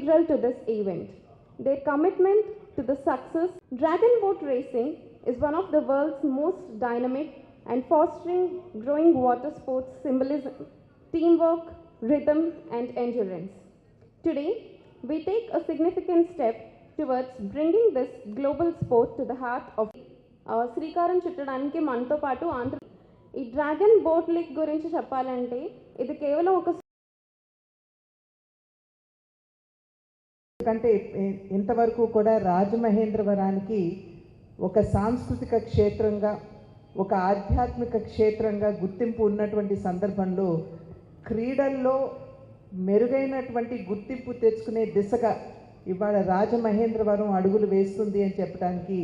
integral to this event. Their commitment to the success. Dragon boat racing is one of the world's most dynamic and fostering growing water sports symbolism, teamwork, rhythm and endurance. Today, we take a significant step towards bringing this global sport to the heart of శ్రీకారం చుట్టడానికి మనతో పాటు ఈ dragon boat league గురించి చెప్పాలంటే ఇది కేవలం ఒక ఎందుకంటే ఇంతవరకు కూడా రాజమహేంద్రవరానికి ఒక సాంస్కృతిక క్షేత్రంగా ఒక ఆధ్యాత్మిక క్షేత్రంగా గుర్తింపు ఉన్నటువంటి సందర్భంలో క్రీడల్లో మెరుగైనటువంటి గుర్తింపు తెచ్చుకునే దిశగా ఇవాళ రాజమహేంద్రవరం అడుగులు వేస్తుంది అని చెప్పడానికి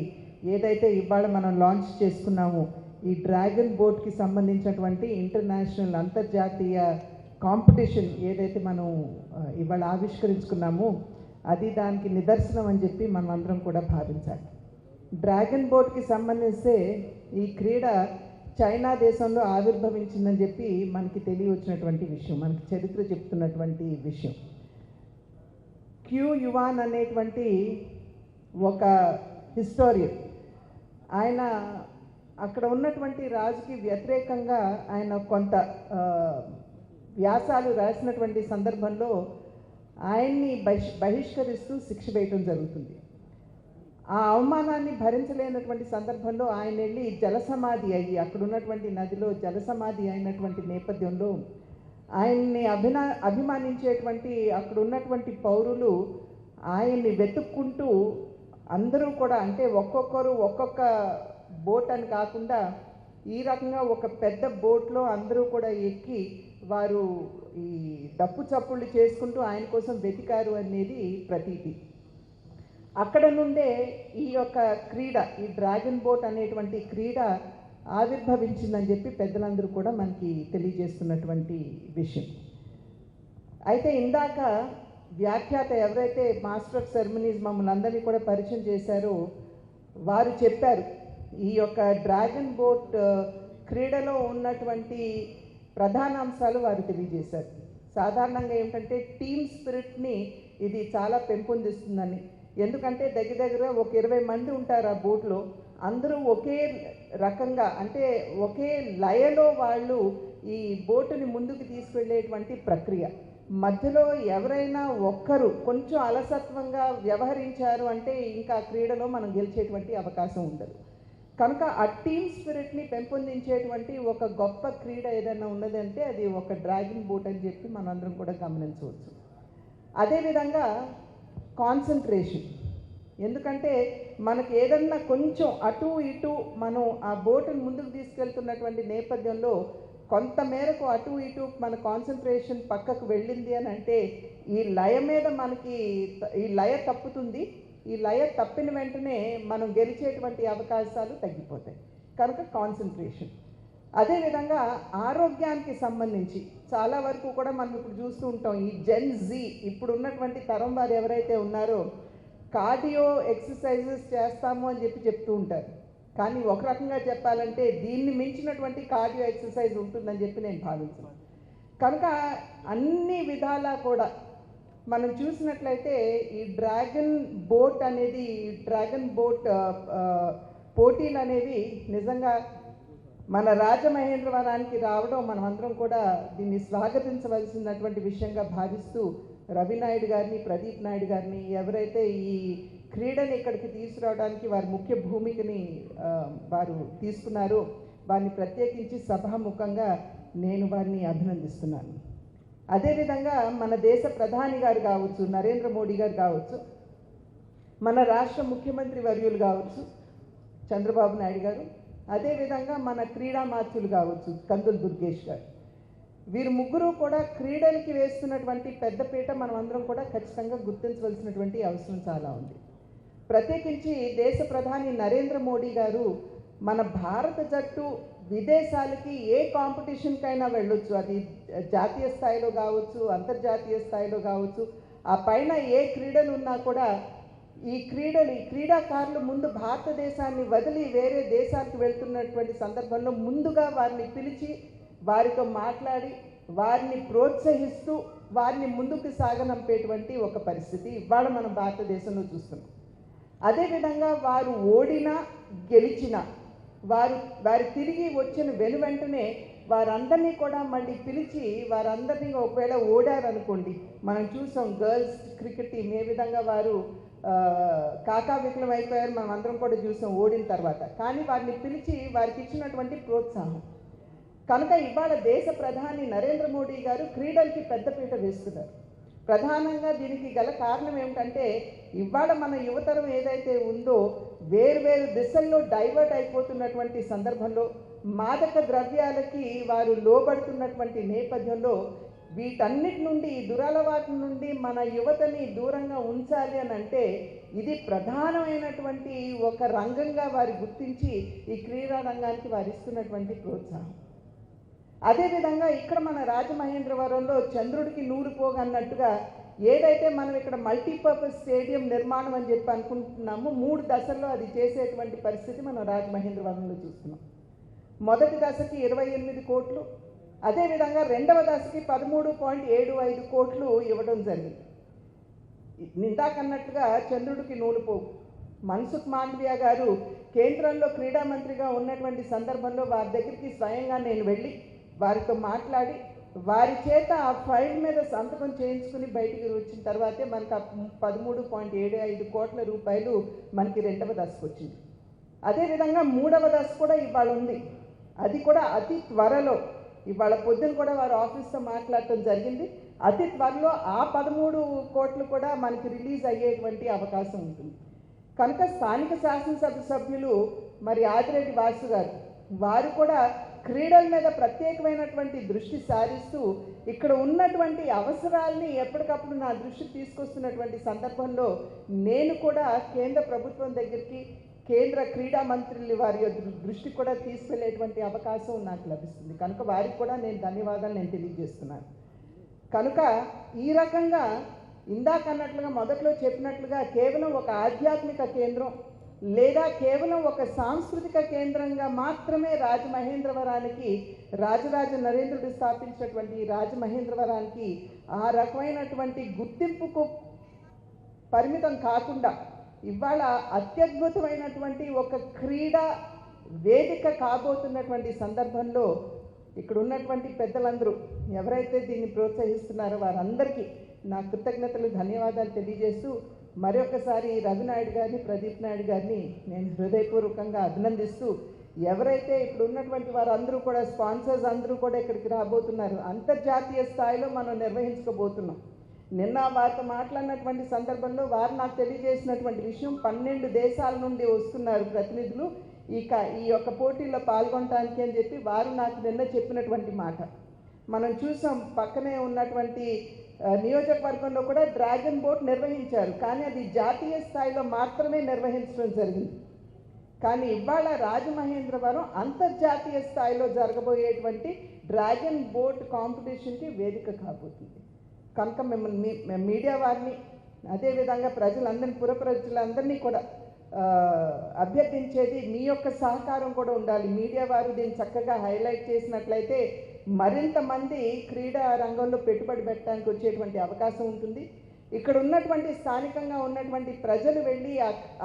ఏదైతే ఇవాళ మనం లాంచ్ చేసుకున్నామో ఈ డ్రాగన్ బోట్కి సంబంధించినటువంటి ఇంటర్నేషనల్ అంతర్జాతీయ కాంపిటీషన్ ఏదైతే మనం ఇవాళ ఆవిష్కరించుకున్నామో అది దానికి నిదర్శనం అని చెప్పి మనం అందరం కూడా భావించాలి. డ్రాగన్ బోట్కి సంబంధింస్తే ఈ క్రీడ చైనా దేశంలో ఆవిర్భవించిందని చెప్పి మనకి తెలియవచ్చినటువంటి విషయం, మనకి చరిత్ర చెప్తున్నటువంటి విషయం. క్యూ యువాన్ అనేటువంటి ఒక హిస్టోరియన్, ఆయన అక్కడ ఉన్నటువంటి రాజుకి వ్యతిరేకంగా ఆయన కొంత వ్యాసాలు రాసినటువంటి సందర్భంలో ఆయన్ని బహిష్కరిస్తూ శిక్ష వేయటం జరుగుతుంది. ఆ అవమానాన్ని భరించలేనటువంటి సందర్భంలో ఆయన వెళ్ళి జలసమాధి అయ్యి అక్కడ ఉన్నటువంటి నదిలో జలసమాధి అయినటువంటి నేపథ్యంలో ఆయన్ని అభిమానించేటువంటి అక్కడ ఉన్నటువంటి పౌరులు ఆయన్ని వెతుక్కుంటూ అందరూ కూడా, అంటే ఒక్కొక్కరు ఒక్కొక్క బోట్ అని కాకుండా ఈ రకంగా ఒక పెద్ద బోట్లో అందరూ కూడా ఎక్కి వారు ఈ డప్పు చప్పుళ్ళు చేసుకుంటూ ఆయన కోసం వెతికారు అనేది ప్రతీతి. అక్కడ నుండే ఈ యొక్క క్రీడ, ఈ డ్రాగన్ బోట్ అనేటువంటి క్రీడ ఆవిర్భవించిందని చెప్పి పెద్దలందరూ కూడా మనకి తెలియజేస్తున్నటువంటి విషయం. అయితే ఇందాక వ్యాఖ్యాత ఎవరైతే మాస్టర్ ఆఫ్ సెరమనీస్ మమ్మల్ని అందరినీ కూడా పరిచయం చేశారో వారు చెప్పారు ఈ యొక్క డ్రాగన్ బోట్ క్రీడలో ఉన్నటువంటి ప్రధాన అంశాలు వారు తెలియజేశారు. సాధారణంగా ఏమిటంటే టీమ్ స్పిరిట్ని ఇది చాలా పెంపొందిస్తుందని. ఎందుకంటే దగ్గర ఒక 20 మంది ఉంటారు ఆ బోట్లో, అందరూ ఒకే రకంగా అంటే ఒకే లయలో వాళ్ళు ఈ బోటుని ముందుకు తీసుకెళ్లేటువంటి ప్రక్రియ. మధ్యలో ఎవరైనా ఒక్కరు కొంచెం అలసత్వంగా వ్యవహరించారు అంటే ఇంకా క్రీడలో మనం గెలిచేటువంటి అవకాశం ఉండదు. కనుక ఆ టీమ్ స్పిరిట్ని పెంపొందించేటువంటి ఒక గొప్ప క్రీడ ఏదైనా ఉన్నదంటే అది ఒక డ్రాగన్ బోట్ అని చెప్పి మనందరం కూడా గమనించవచ్చు. అదేవిధంగా కాన్సన్ట్రేషన్, ఎందుకంటే మనకి ఏదన్నా కొంచెం అటు ఇటు మనం ఆ బోటుని ముందుకు తీసుకెళ్తున్నటువంటి నేపథ్యంలో కొంత మేరకు అటు ఇటు మన కాన్సన్ట్రేషన్ పక్కకు వెళ్ళింది అని అంటే ఈ లయ మీద మనకి ఈ లయ తప్పుతుంది. ఈ లయ తప్పిన వెంటనే మనం గెలిచేటువంటి అవకాశాలు తగ్గిపోతాయి. కనుక కాన్సన్ట్రేషన్. అదేవిధంగా ఆరోగ్యానికి సంబంధించి చాలా వరకు కూడా మనం ఇప్పుడు చూస్తూ ఉంటాం. ఈ జెన్ జీ ఇప్పుడు ఉన్నటువంటి తరం వారు ఎవరైతే ఉన్నారో కార్డియో ఎక్సర్సైజెస్ చేస్తాము అని చెప్పి చెప్తూ ఉంటారు. కానీ ఒక రకంగా చెప్పాలంటే దీన్ని మించినటువంటి కార్డియో ఎక్సర్సైజ్ ఉంటుందని చెప్పి నేను భావిస్తున్నాను. కనుక అన్ని విధాలా కూడా మనం చూసినట్లయితే ఈ డ్రాగన్ బోట్ అనేది, డ్రాగన్ బోట్ పోటీలు అనేవి నిజంగా మన రాజమహేంద్రవరానికి రావడం మనమందరం కూడా దీన్ని స్వాగతించవలసినటువంటి విషయంగా భావిస్తూ రవినాయుడు గారిని, ప్రదీప్ నాయుడు గారిని, ఎవరైతే ఈ క్రీడని ఇక్కడికి తీసుకురావడానికి వారి ముఖ్య భూమికని వారు తీసుకున్నారో వారిని ప్రత్యేకించి సభాముఖంగా నేను వారిని అభినందిస్తున్నాను. అదేవిధంగా మన దేశ ప్రధాని గారు కావచ్చు, నరేంద్ర మోడీ గారు కావచ్చు, మన రాష్ట్ర ముఖ్యమంత్రి వర్యులు కావచ్చు చంద్రబాబు నాయుడు గారు, అదేవిధంగా మన క్రీడామాత్యులు కావచ్చు కందుల దుర్గేష్ గారు, వీరు ముగ్గురు కూడా క్రీడలకి వేస్తున్నటువంటి పెద్దపీట మనం అందరం కూడా ఖచ్చితంగా గుర్తించవలసినటువంటి అవసరం చాలా ఉంది. ప్రత్యేకించి దేశ ప్రధాని నరేంద్ర మోడీ గారు మన భారత జట్టు విదేశాలకి ఏ కాంపిటీషన్కైనా వెళ్ళొచ్చు, అది జాతీయ స్థాయిలో కావచ్చు, అంతర్జాతీయ స్థాయిలో కావచ్చు, ఆ పైన ఏ క్రీడలు ఉన్నా కూడా ఈ క్రీడాకారులు ముందు భారతదేశాన్ని వదిలి వేరే దేశాలకు వెళ్తున్నటువంటి సందర్భంలో ముందుగా వారిని పిలిచి వారితో మాట్లాడి వారిని ప్రోత్సహిస్తూ వారిని ముందుకు సాగనంపేటువంటి ఒక పరిస్థితి ఇవాళ మనం భారతదేశంలో చూస్తున్నాం. అదేవిధంగా వారు ఓడినా గెలిచినా వారు తిరిగి వచ్చిన వెనువెంటనే వారందరినీ కూడా మళ్ళీ పిలిచి వారందరినీ ఒకవేళ ఓడారనుకోండి, మనం చూసాం గర్ల్స్ క్రికెట్ టీం ఏ విధంగా వారు కాకావికలం అయిపోయారు, మనం అందరం కూడా చూసాం ఓడిన తర్వాత. కానీ వారిని పిలిచి వారికి ఇచ్చినటువంటి ప్రోత్సాహం కనుక ఇవాళ దేశ ప్రధాని నరేంద్ర మోడీ గారు క్రీడలకి పెద్దపీట వేస్తున్నారు. ప్రధానంగా దీనికి గల కారణం ఏమిటంటే ఇవాళ మన యువతరం ఏదైతే ఉందో వేరువేరు దిశల్లో డైవర్ట్ అయిపోతున్నటువంటి సందర్భంలో మాదక ద్రవ్యాలకి వారు లోబడుతున్నటువంటి నేపథ్యంలో వీటన్నిటి నుండి దురలవాట్ల నుండి మన యువతని దూరంగా ఉంచాలి అని అంటే ఇది ప్రధానమైనటువంటి ఒక రంగంగా వారు గుర్తించి ఈ క్రీడా రంగానికి వారు ఇస్తున్నటువంటి ప్రోత్సాహం. అదేవిధంగా ఇక్కడ మన రాజమహేంద్రవరంలో చంద్రుడికి నూరు పోగు అన్నట్టుగా ఏదైతే మనం ఇక్కడ మల్టీపర్పస్ స్టేడియం నిర్మాణం అని చెప్పి అనుకుంటున్నామో 3 దశల్లో అది చేసేటువంటి పరిస్థితి మనం రాజమహేంద్రవరంలో చూస్తున్నాం. మొదటి దశకి 28 కోట్లు, అదేవిధంగా రెండవ దశకి 13.75 కోట్లు ఇవ్వడం జరిగింది. ఇందాకన్నట్టుగా చంద్రుడికి నూలు పోగు మన్సుఖ్ మాండవియా గారు కేంద్రంలో క్రీడా మంత్రిగా ఉన్నటువంటి సందర్భంలో వారి దగ్గరికి స్వయంగా నేను వెళ్ళి వారితో మాట్లాడి వారి చేత ఆ ఫైల్ మీద సంతకం చేయించుకుని బయటికి వచ్చిన తర్వాతే మనకు 13.75 కోట్ల రూపాయలు మనకి రెండవ దశకు వచ్చింది. అదేవిధంగా మూడవ దశ కూడా ఇవాళ ఉంది. అది కూడా అతి త్వరలో ఇవాళ పొద్దున కూడా వారు ఆఫీస్తో మాట్లాడటం జరిగింది. అతి త్వరలో ఆ 13 కోట్లు కూడా మనకి రిలీజ్ అయ్యేటువంటి అవకాశం ఉంటుంది. కనుక స్థానిక శాసనసభ సభ్యులు మరి ఆదిరెడ్డి వాసు గారు వారు కూడా క్రీడల మీద ప్రత్యేకమైనటువంటి దృష్టి సారిస్తూ ఇక్కడ ఉన్నటువంటి అవసరాల్ని ఎప్పటికప్పుడు నా దృష్టికి తీసుకొస్తున్నటువంటి సందర్భంలో నేను కూడా కేంద్ర ప్రభుత్వం దగ్గరికి కేంద్ర క్రీడా మంత్రులు వారి దృష్టి కూడా తీసుకెళ్లేటువంటి అవకాశం నాకు లభిస్తుంది. కనుక వారికి కూడా నేను ధన్యవాదాలు నేను తెలియజేస్తున్నాను. కనుక ఈ రకంగా ఇందాకన్నట్లుగా మొదట్లో చెప్పినట్లుగా కేవలం ఒక ఆధ్యాత్మిక కేంద్రం లేదా కేవలం ఒక సాంస్కృతిక కేంద్రంగా మాత్రమే రాజమహేంద్రవరానికి రాజరాజ నరేంద్రుడు స్థాపించినటువంటి రాజమహేంద్రవరానికి ఆ రకమైనటువంటి గుర్తింపుకు పరిమితం కాకుండా ఇవాళ అత్యద్భుతమైనటువంటి ఒక క్రీడా వేదిక కాబోతున్నటువంటి సందర్భంలో ఇక్కడ ఉన్నటువంటి పెద్దలందరూ ఎవరైతే దీన్ని ప్రోత్సహిస్తున్నారో వారందరికీ నా కృతజ్ఞతలు ధన్యవాదాలు తెలియజేస్తూ మరొకసారి రవినాయుడు గారిని ప్రదీప్ నాయుడు గారిని నేను హృదయపూర్వకంగా అభినందిస్తూ ఎవరైతే ఇప్పుడు ఉన్నటువంటి వారందరూ కూడా స్పాన్సర్స్ అందరూ కూడా ఇక్కడికి రాబోతున్నారు అంతర్జాతీయ స్థాయిలో మనం నిర్వహించుకోబోతున్నాం. నిన్న వారితో మాట్లాడినటువంటి సందర్భంలో వారు నాకు తెలియజేసినటువంటి విషయం 12 దేశాల నుండి వస్తున్నారు ప్రతినిధులు ఈ యొక్క పోటీల్లో పాల్గొనడానికి అని చెప్పి వారు నాకు నిన్న చెప్పినటువంటి మాట. మనం చూసాం పక్కనే ఉన్నటువంటి నియోజకవర్గంలో కూడా డ్రాగన్ బోట్ నిర్వహించారు, కానీ అది జాతీయ స్థాయిలో మాత్రమే నిర్వహించడం జరిగింది. కానీ ఇవాళ రాజమహేంద్రవరం అంతర్జాతీయ స్థాయిలో జరగబోయేటువంటి డ్రాగన్ బోట్ కాంపిటీషన్కి వేదిక కాబోతుంది. కనుక మిమ్మల్ని మీడియా వారిని అదేవిధంగా ప్రజలందరినీ పుర ప్రజలందరినీ కూడా అభ్యర్థించేది మీ యొక్క సహకారం కూడా ఉండాలి. మీడియా వారు దీన్ని చక్కగా హైలైట్ చేసినట్లయితే మరింత మంది క్రీడా రంగంలో పెట్టుబడి పెట్టడానికి వచ్చేటువంటి అవకాశం ఉంటుంది. ఇక్కడ ఉన్నటువంటి స్థానికంగా ఉన్నటువంటి ప్రజలు వెళ్ళి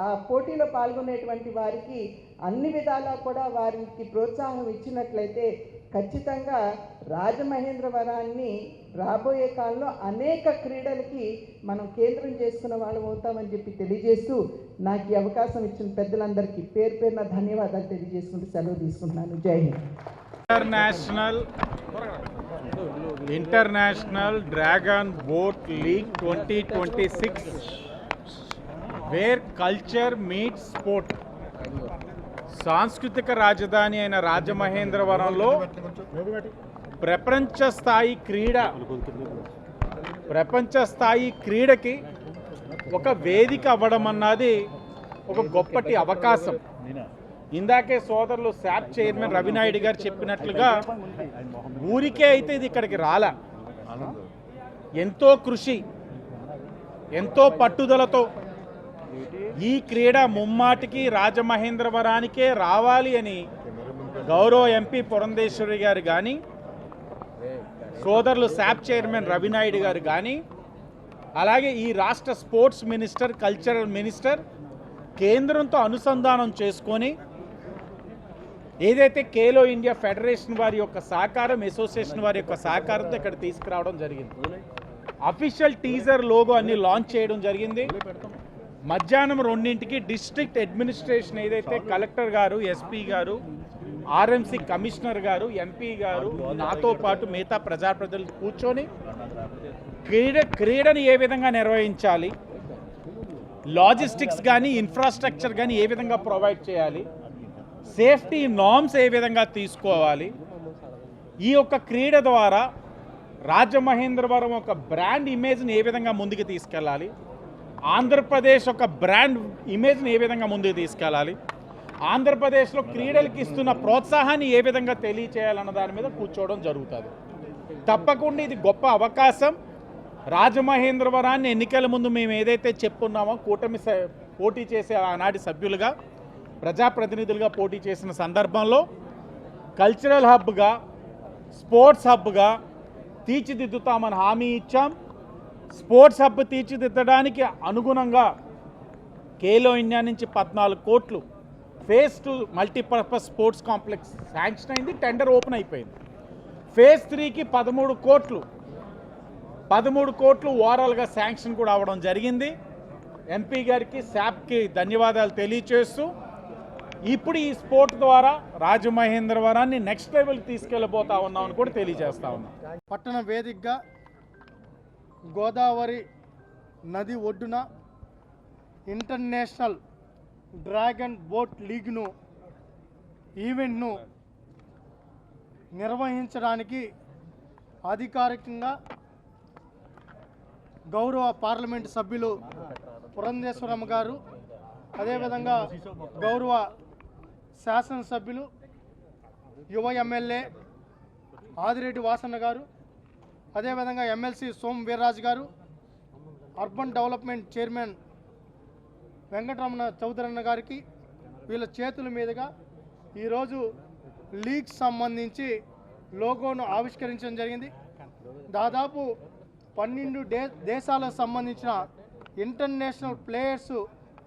ఆ పోటీలో పాల్గొనేటువంటి వారికి అన్ని విధాలా కూడా వారికి ప్రోత్సాహం ఇచ్చినట్లయితే ఖచ్చితంగా రాజమహేంద్రవరాన్ని రాబోయే కాలంలో అనేక క్రీడలకి మనం కేంద్రం చేసుకున్న వాళ్ళం అవుతామని చెప్పి తెలియజేస్తూ నాకు ఈ అవకాశం ఇచ్చిన పెద్దలందరికీ పేరు పేరున ధన్యవాదాలు తెలియజేసుకుంటూ సెలవు తీసుకుంటున్నాను. జై Hind. International dragon boat league 2026 where culture meets sport సాంస్కృతిక రాజధాని అయిన రాజమహేంద్రవరంలో ప్రపంచ స్థాయి క్రీడకి ఒక వేదిక అవ్వడం అన్నది ఒక గొప్పటి అవకాశం. ఇందాకే సోదరులు శాప్ చైర్మన్ రవినాయుడు గారు చెప్పినట్లుగా ఊరికే అయితే ఇది ఇక్కడికి రాలా, ఎంతో కృషి ఎంతో పట్టుదలతో ఈ క్రీడ ముమ్మాటికి రాజమహేంద్రవరానికే రావాలి అని గౌరవ ఎంపీ పురంధేశ్వరి గారు కానీ సోదరులు శాప్ చైర్మన్ రవినాయుడు గారు కానీ, అలాగే ఈ రాష్ట్ర స్పోర్ట్స్ మినిస్టర్, కల్చరల్ మినిస్టర్ కేంద్రంతో అనుసంధానం చేసుకొని ఏదైతే ఖేలో ఇండియా ఫెడరేషన్ వారి యొక్క సహకారం, అసోసియేషన్ వారి యొక్క సహకారంతో ఇక్కడ తీసుకురావడం జరిగింది. అఫీషియల్ టీజర్ లోగో అన్ని లాంచ్ చేయడం జరిగింది. మధ్యాహ్నం 2ంటికి డిస్ట్రిక్ట్ అడ్మినిస్ట్రేషన్ ఏదైతే కలెక్టర్ గారు, ఎస్పీ గారు, ఆర్ఎంసీ కమిషనర్ గారు, ఎంపీ గారు, నాతో పాటు మిగతా ప్రజాప్రతినిధులు కూర్చొని క్రీడని ఏ విధంగా నిర్వహించాలి, లాజిస్టిక్స్ కానీ ఇన్ఫ్రాస్ట్రక్చర్ కానీ ఏ విధంగా ప్రొవైడ్ చేయాలి, సేఫ్టీ నార్మ్స్ ఏ విధంగా తీసుకోవాలి, ఈ యొక్క క్రీడ ద్వారా రాజమహేంద్రవరం ఒక బ్రాండ్ ఇమేజ్ని ఏ విధంగా ముందుకు తీసుకెళ్ళాలి, ఆంధ్రప్రదేశ్ ఒక బ్రాండ్ ఇమేజ్ని ఏ విధంగా ముందుకు తీసుకెళ్ళాలి, ఆంధ్రప్రదేశ్లో క్రీడలకు ఇస్తున్న ప్రోత్సాహాన్ని ఏ విధంగా తెలియచేయాలన్న దాని మీద కూర్చోవడం జరుగుతుంది. తప్పకుండా ఇది గొప్ప అవకాశం. రాజమహేంద్రవరాన్ని ఎన్నికల ముందు మేము ఏదైతే చెప్పున్నామో, కూటమి పోటీ చేసే ఆనాటి సభ్యులుగా, ప్రజాప్రతినిధులుగా పోటీ చేసిన సందర్భంలో కల్చరల్ హబ్గా, స్పోర్ట్స్ హబ్గా తీర్చిదిద్దుతామని హామీ ఇచ్చాం. స్పోర్ట్స్ హబ్ తీర్చిదిద్దడానికి అనుగుణంగా ఖేలో ఇండియా నుంచి 14 కోట్లు phase 2 multipurpose sports complex sanction అయింది, టెండర్ ఓపెన్ అయిపోయింది. ఫేజ్ 3కి 13 కోట్లు ఓవరాల్గా శాంక్షన్ కూడా అవ్వడం జరిగింది. ఎంపీ గారికి, శాప్కి ధన్యవాదాలు తెలియచేస్తూ ఇప్పుడు ఈ స్పోర్ట్ ద్వారా రాజమహేంద్రవరాన్ని నెక్స్ట్ లెవెల్కి తీసుకెళ్ళబోతా ఉన్నామని కూడా తెలియజేస్తా ఉన్నాం. పట్టణ వేదికగా గోదావరి నది ఒడ్డున ఇంటర్నేషనల్ డ్రాగన్ బోట్ లీగ్ను ఈవెంట్ను నిర్వహించడానికి అధికారికంగా గౌరవ పార్లమెంటు సభ్యులు పురంధేశ్వరమ్మ గారు, అదేవిధంగా గౌరవ శాసనసభ్యులు, యువ ఎమ్మెల్యే ఆదిరెడ్డి వాసన్న గారు, అదేవిధంగా ఎమ్మెల్సీ సోమ్ వీర్రాజు గారు, అర్బన్ డెవలప్మెంట్ చైర్మన్ వెంకటరమణ చౌదరన్న గారికి వీళ్ళ చేతుల మీదుగా ఈరోజు లీగ్ సంబంధించి లోగోను ఆవిష్కరించడం జరిగింది. దాదాపు 12 దేశాలకు సంబంధించిన ఇంటర్నేషనల్ ప్లేయర్స్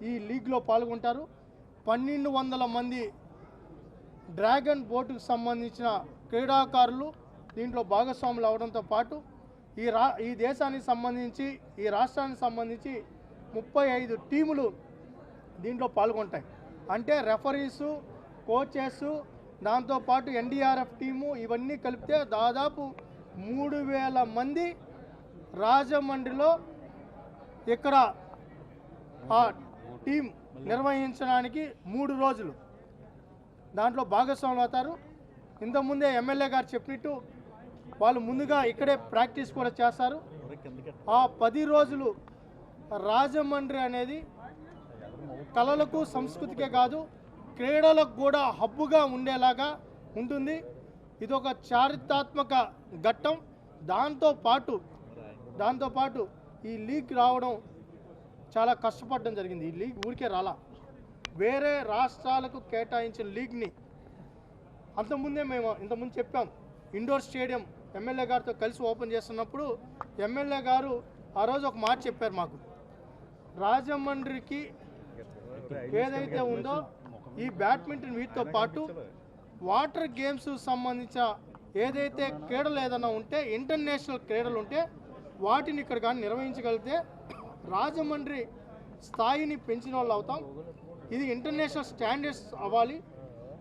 ఈ లీగ్లో పాల్గొంటారు. 1200 మంది డ్రాగన్ బోటుకు సంబంధించిన క్రీడాకారులు దీంట్లో భాగస్వాములు అవడంతో పాటు ఈ దేశానికి సంబంధించి, ఈ రాష్ట్రానికి సంబంధించి 35 టీములు దీంట్లో పాల్గొంటాయి. అంటే రెఫరీసు, కోచెస్, దాంతోపాటు ఎన్డీఆర్ఎఫ్ టీము ఇవన్నీ కలిపితే దాదాపు 3000 మంది రాజమండ్రిలో ఇక్కడ ఆ టీం నిర్వహించడానికి 3 రోజులు దాంట్లో భాగస్వాములు అవుతారు. ఇంతకుముందే ఎమ్మెల్యే గారు చెప్పినట్టు వాళ్ళు ముందుగా ఇక్కడే ప్రాక్టీస్ కూడా చేస్తారు. ఆ 10 రోజులు రాజమండ్రి అనేది కళలకు, సంస్కృతికే కాదు క్రీడలకు కూడా హబ్బుగా ఉండేలాగా ఉంటుంది. ఇదొక చారిత్రాత్మక ఘట్టం. దాంతోపాటు ఈ లీగ్ రావడం చాలా కష్టపడడం జరిగింది. ఈ లీగ్ ఊరికే రాలా, వేరే రాష్ట్రాలకు కేటాయించిన లీగ్ని మేము ఇంతకుముందు చెప్పాం. ఇండోర్ స్టేడియం ఎమ్మెల్యే గారితో కలిసి ఓపెన్ చేస్తున్నప్పుడు ఎమ్మెల్యే గారు ఆ రోజు ఒక మాట చెప్పారు మాకు, రాజమండ్రికి ఏదైతే ఉందో ఈ బ్యాడ్మింటన్ వీటితో పాటు వాటర్ గేమ్స్ సంబంధించిన ఏదైతే క్రీడలు ఏదైనా ఉంటే, ఇంటర్నేషనల్ క్రీడలు ఉంటే వాటిని ఇక్కడ కానీ నిర్వహించగలిగితే రాజమండ్రి స్థాయిని పెంచిన వాళ్ళు అవుతాం. ఇది ఇంటర్నేషనల్ స్టాండర్డ్స్ అవ్వాలి.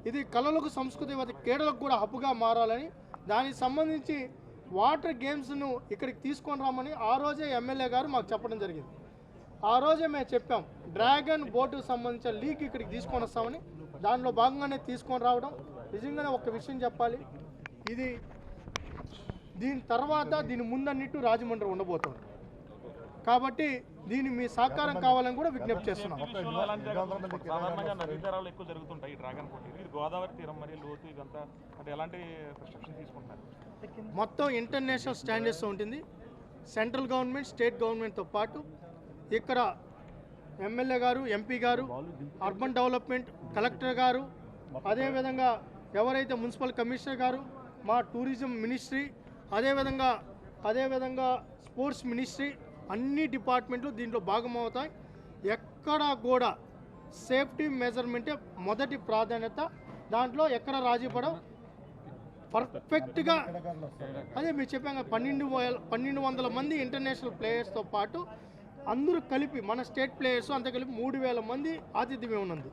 ఇది కళలకు, సంస్కృతి, క్రీడలకు కూడా హబ్బుగా మారాలని, దానికి సంబంధించి వాటర్ గేమ్స్ను ఇక్కడికి తీసుకొని రామని ఆ రోజే ఎమ్మెల్యే గారు మాకు చెప్పడం జరిగింది. ఆ రోజే మేము చెప్పాం, డ్రాగన్ బోటుకు సంబంధించిన లీగ్ ఇక్కడికి తీసుకొని వస్తామని. దానిలో భాగంగానే తీసుకొని రావడం. నిజంగానే ఒక విషయం చెప్పాలి, ఇది దీని తర్వాత దీని ముందన్నిట్టు రాజమండ్రి ఉండబోతుంది. కాబట్టి దీని మీ సహకారం కావాలని కూడా విజ్ఞప్తి చేస్తున్నాం. సాధారణంగా నదీ తీరాలు ఎక్కువ జరుగుతుంటాయి ఈ డ్రాగన్ పోటీ. ఇది గోదావరి తీరం మరియు లోతు ఇదంతా అంటే ఎలాంటి ప్రిస్క్రిప్షన్ తీసుకుంటున్నారు? మొత్తం ఇంటర్నేషనల్ స్టాండర్డ్స్ ఉంటుంది. సెంట్రల్ గవర్నమెంట్, స్టేట్ గవర్నమెంట్తో పాటు ఇక్కడ ఎమ్మెల్యే గారు, ఎంపీ గారు, అర్బన్ డెవలప్మెంట్ కలెక్టర్ గారు, అదేవిధంగా ఎవరైతే మున్సిపల్ కమిషనర్ గారు, మా టూరిజం మినిస్ట్రీ, అదేవిధంగా స్పోర్ట్స్ మినిస్ట్రీ అన్ని డిపార్ట్మెంట్లు దీంట్లో భాగమవుతాయి. ఎక్కడా కూడా సేఫ్టీ మెజర్మెంటే మొదటి ప్రాధాన్యత. దాంట్లో ఎక్కడ రాజీ పడం పర్ఫెక్ట్గా అదే మీరు చెప్పాక 1200 మంది ఇంటర్నేషనల్ ప్లేయర్స్తో పాటు అందరూ కలిపి మన స్టేట్ ప్లేయర్స్ అంతా కలిపి 3000 మంది ఆతిథ్యం ఉన్నది.